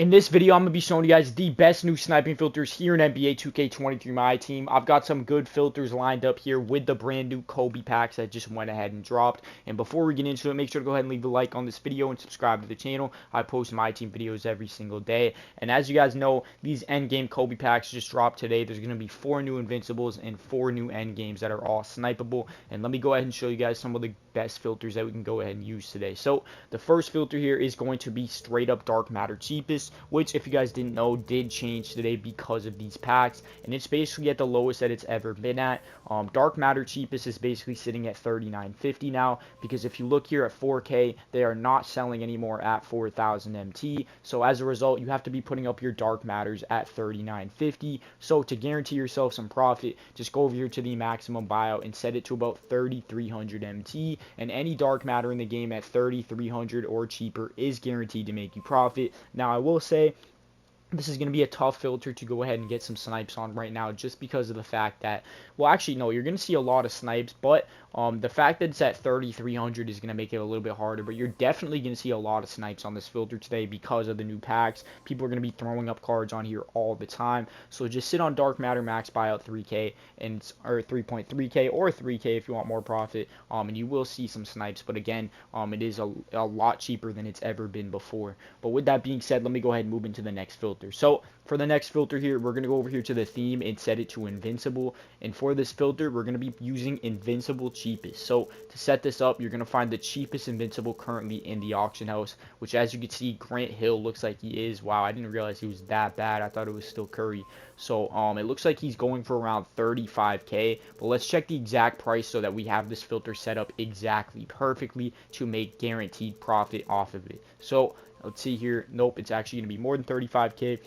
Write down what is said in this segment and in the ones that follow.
In this video, I'm going to be showing you guys the best new sniping filters here in NBA 2K23 My Team. I've got some good filters lined up here with the brand new Kobe packs that just went ahead and dropped. And before we get into it, make sure to go ahead and leave a like on this video and subscribe to the channel. I post My Team videos every single day. And as you guys know, these endgame Kobe packs just dropped today. There's going to be 4 new Invincibles and 4 new endgames that are all snipeable. And let me go ahead and show you guys some of the best filters that we can go ahead and use today. So the first filter here is going to be straight up Dark Matter Cheapest, which if you guys didn't know did change today because of these packs, and it's basically at the lowest that it's ever been at. Dark Matter Cheapest is basically sitting at $39.50 now, because if you look here at 4K, they are not selling anymore at 4,000 MT. So as a result, you have to be putting up your Dark Matters at $39.50. So to guarantee yourself some profit, just go over here to the maximum buyout and set it to about 3,300 MT, and any Dark Matter in the game at 3,300 or cheaper is guaranteed to make you profit. Now I will say, this is going to be a tough filter to go ahead and get some snipes on right now, just because of the fact that, well, actually, no, you're going to see a lot of snipes, but the fact that it's at 3,300 is going to make it a little bit harder, but you're definitely going to see a lot of snipes on this filter today because of the new packs. People are going to be throwing up cards on here all the time, so just sit on Dark Matter max buyout 3K, or 3.3K, or 3K if you want more profit, and you will see some snipes, but again, it is a lot cheaper than it's ever been before. But with that being said, let me go ahead and move into the next filter. So for the next filter here, we're going to go over here to the theme and set it to Invincible. And for this filter, we're going to be using Invincible Cheapest. So to set this up, you're going to find the cheapest Invincible currently in the auction house, which, as you can see, Grant Hill looks like he is. Wow, I didn't realize he was that bad. I thought it was still Curry. So it looks like he's going for around 35K. But let's check the exact price so that we have this filter set up exactly perfectly to make guaranteed profit off of it. So let's see here. Nope, it's actually going to be more than 35K.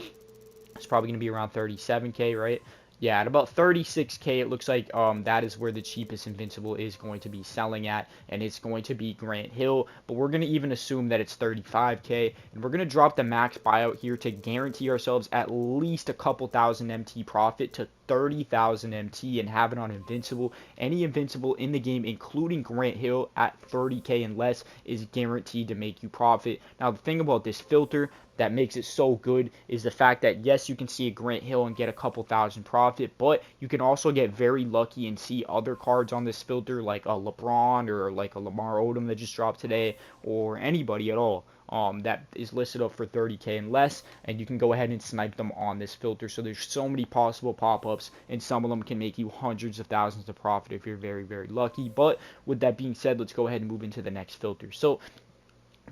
It's probably going to be around 37K, right? Yeah, at about 36K, it looks like that is where the cheapest Invincible is going to be selling at, and it's going to be Grant Hill. But we're going to even assume that it's 35K, and we're going to drop the max buyout here to guarantee ourselves at least a couple thousand MT profit to 30,000 MT and have it on Invincible. Any Invincible in the game, including Grant Hill, at 30K and less is guaranteed to make you profit. Now, the thing about this filter that makes it so good is the fact that, yes, you can see a Grant Hill and get a couple thousand profit, but you can also get very lucky and see other cards on this filter, like a LeBron or like a Lamar Odom that just dropped today, or anybody at all that is listed up for 30K and less, and you can go ahead and snipe them on this filter. So there's so many possible pop-ups, and some of them can make you hundreds of thousands of profit if you're very, very lucky. But with that being said, let's go ahead and move into the next filter. So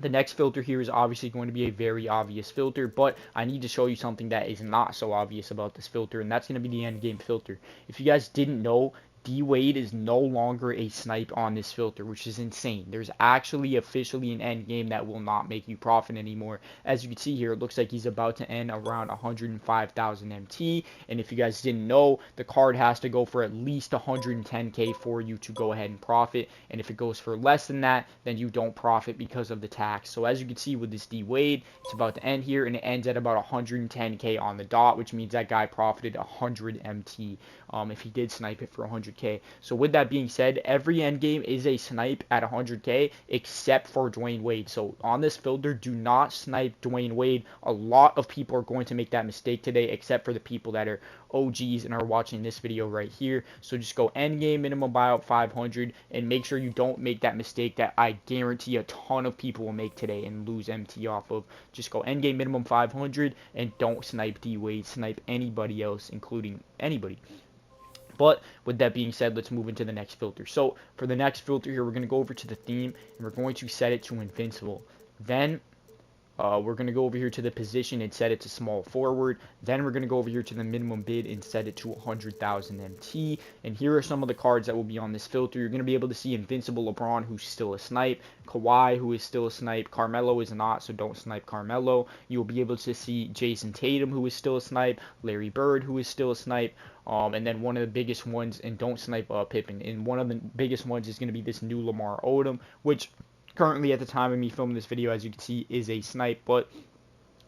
the next filter here is obviously going to be a very obvious filter, but I need to show you something that is not so obvious about this filter, and that's going to be the endgame filter. If you guys didn't know, D-Wade is no longer a snipe on this filter, which is insane. There's actually officially an end game that will not make you profit anymore. As you can see here, it looks like he's about to end around 105,000 MT, and if you guys didn't know, the card has to go for at least 110K for you to go ahead and profit, and if it goes for less than that, then you don't profit because of the tax. So as you can see with this D-Wade, it's about to end here, and it ends at about 110K on the dot, which means that guy profited 100 MT if he did snipe it for 100K. So with that being said, every endgame is a snipe at 100K except for Dwyane Wade. So on this filter, do not snipe Dwyane Wade. A lot of people are going to make that mistake today, except for the people that are OGs and are watching this video right here. So just go endgame minimum buyout 500 and make sure you don't make that mistake that I guarantee a ton of people will make today and lose MT off of. Just go endgame minimum 500 and don't snipe D-Wade. Snipe anybody else, including anybody. But with that being said, let's move into the next filter. So for the next filter here, we're going to go over to the theme, and we're going to set it to Invincible. Then we're going to go over here to the position and set it to small forward. Then we're going to go over here to the minimum bid and set it to 100,000 MT. And here are some of the cards that will be on this filter. You're going to be able to see Invincible LeBron, who's still a snipe. Kawhi, who is still a snipe. Carmelo is not, so don't snipe Carmelo. You'll be able to see Jason Tatum, who is still a snipe. Larry Bird, who is still a snipe. And then one of the biggest ones, and don't snipe Pippen. And one of the biggest ones is going to be this new Lamar Odom, which currently at the time of me filming this video, as you can see, is a snipe. But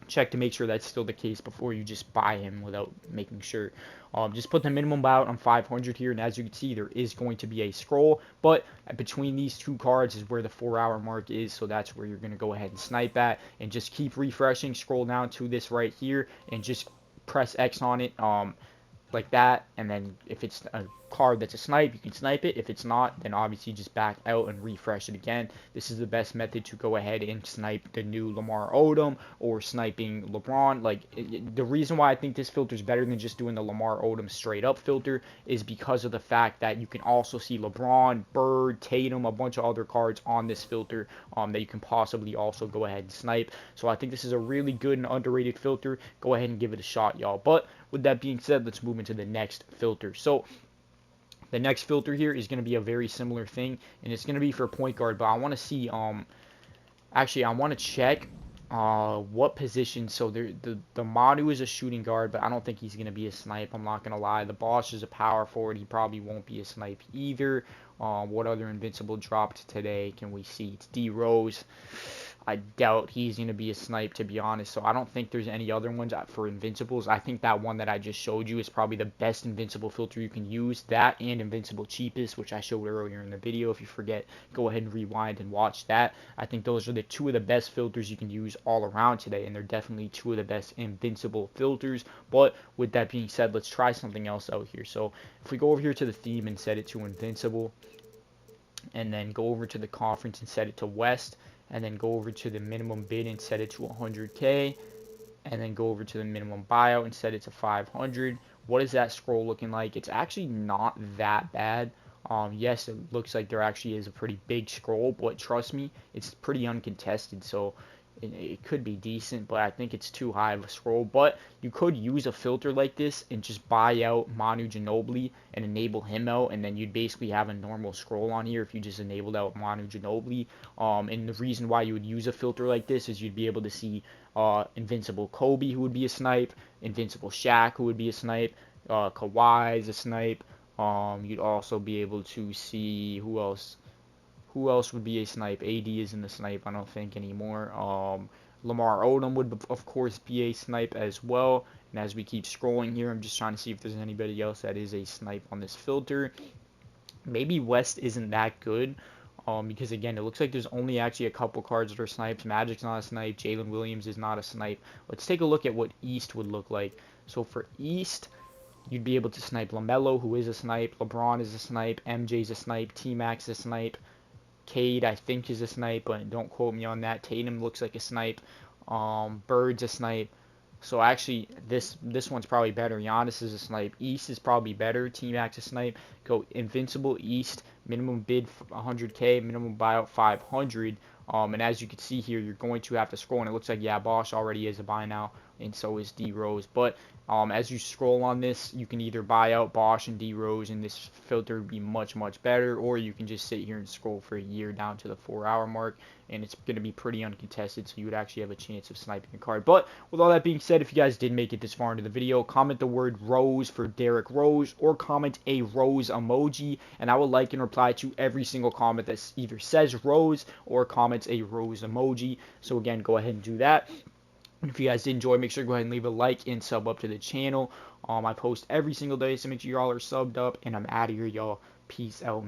check to make sure that's still the case before you just buy him without making sure. Just put the minimum buyout on 500 here, and as you can see, there is going to be a scroll, but between these two cards is where the 4-hour mark is, so that's where you're going to go ahead and snipe at, and just keep refreshing, scroll down to this right here, and just press X on it, like that, and then if it's a card that's a snipe, you can snipe it. If it's not, then obviously just back out and refresh it again. This is the best method to go ahead and snipe the new Lamar Odom or sniping LeBron. Like, the reason why I think this filter is better than just doing the Lamar Odom straight up filter is because of the fact that you can also see LeBron, Bird, Tatum, a bunch of other cards on this filter that you can possibly also go ahead and snipe. So I think this is a really good and underrated filter. Go ahead and give it a shot, y'all. But with that being said, let's move into the next filter. So the next filter here is going to be a very similar thing, and it's going to be for point guard, but I want to see, actually, I want to check what position. So the Manu is a shooting guard, but I don't think he's going to be a snipe. I'm not going to lie. The Bosch is a power forward. He probably won't be a snipe either. What other invincible dropped today can we see? It's D Rose. I doubt he's going to be a snipe, to be honest. So I don't think there's any other ones for invincibles. I think that one that I just showed you is probably the best invincible filter you can use. That and invincible cheapest, which I showed earlier in the video. If you forget, go ahead and rewind and watch that. I think those are the two of the best filters you can use all around today, and they're definitely two of the best invincible filters. But with that being said, let's try something else out here. So if we go over here to the theme and set it to invincible, and then go over to the conference and set it to West, and then go over to the minimum bid and set it to 100K, and then go over to the minimum buyout and set it to 500. What is that scroll looking like? It's actually not that bad. Yes, it looks like there actually is a pretty big scroll, but trust me, it's pretty uncontested, so it could be decent, but I think it's too high of a scroll. But you could use a filter like this and just buy out Manu Ginobili and enable him out, and then you'd basically have a normal scroll on here if you just enabled out Manu Ginobili. And the reason why you would use a filter like this is you'd be able to see Invincible Kobe, who would be a snipe, Invincible Shaq, who would be a snipe, Kawhi is a snipe. You'd also be able to see who else. Who else would be a snipe? AD isn't a snipe, I don't think, anymore. Lamar Odom would, of course, be a snipe as well. And as we keep scrolling here, I'm just trying to see if there's anybody else that is a snipe on this filter. Maybe West isn't that good, because, again, it looks like there's only actually a couple cards that are snipes. Magic's not a snipe. Jalen Williams is not a snipe. Let's take a look at what East would look like. So for East, you'd be able to snipe LaMelo, who is a snipe. LeBron is a snipe. MJ's a snipe. T-Mac's a snipe. Cade, I think, is a snipe, but don't quote me on that. Tatum looks like a snipe. Bird's a snipe. So actually, this one's probably better. Giannis is a snipe. East is probably better. T-Mac's a snipe. Go Invincible East. Minimum bid 100K. Minimum buyout 500. And as you can see here, you're going to have to scroll, and it looks like, yeah, Bosch already is a buy now, and so is D Rose. But as you scroll on this, you can either buy out Bosch and D Rose, and this filter would be much, much better, or you can just sit here and scroll for a year down to the 4-hour mark, and it's going to be pretty uncontested, so you would actually have a chance of sniping a card. But with all that being said, if you guys did make it this far into the video, comment the word Rose for Derrick Rose, or comment a Rose emoji, and I will like and reply to every single comment that either says Rose or comments a Rose emoji. So again, go ahead and do that. If you guys did enjoy, make sure to go ahead and leave a like and sub up to the channel. I post every single day, so make sure y'all are subbed up, and I'm out of here, y'all. Peace out, man.